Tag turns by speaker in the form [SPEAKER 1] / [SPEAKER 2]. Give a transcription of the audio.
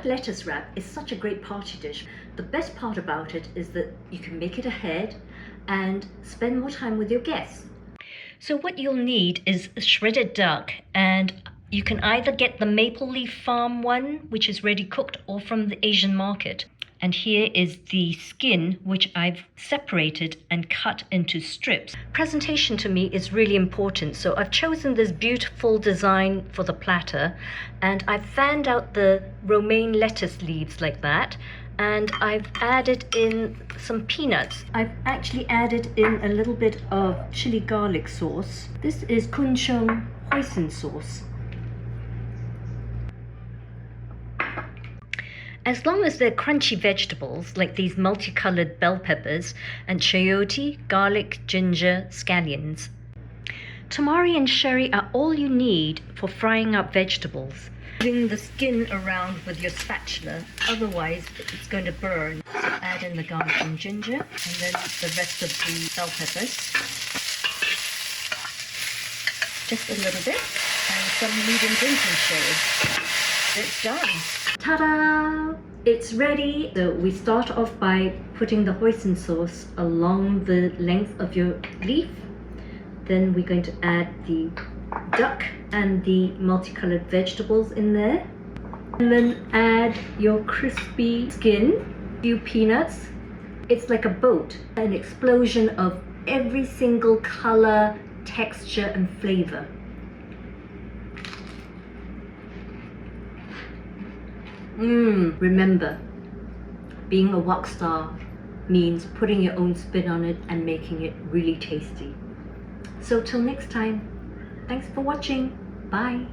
[SPEAKER 1] duck lettuce wrap is such a great party dish. The best part about it is that you can make it ahead and spend more time with your guests. So what you'll need is shredded duck, and you can either get the Maple Leaf Farm one, which is ready cooked, or from the Asian market. And here is the skin, which I've separated and cut into strips. Presentation to me is really important, so I've chosen this beautiful design for the platter, and I've fanned out the romaine lettuce leaves like that, and I've added in some peanuts. I've actually added in a little bit of chili garlic sauce. This is Kunchung hoisin sauce. As long as they're crunchy vegetables like these multicolored bell peppers and chayote, garlic, ginger, scallions. Tamari and sherry are all you need for frying up vegetables. Moving the skin around with your spatula, otherwise it's going to burn. So add in the garlic and ginger, and then the rest of the bell peppers. Just a little bit, and some medium drinking sherry. It's done. Ta-da! It's ready. So we start off by putting the hoisin sauce along the length of your leaf. Then we're going to add the duck and the multicolored vegetables in there. And then add your crispy skin, a few peanuts. It's like a boat, an explosion of every single color, texture, and flavor. Remember, being a wok star means putting your own spin on it and making it really tasty. So till next time, thanks for watching. Bye.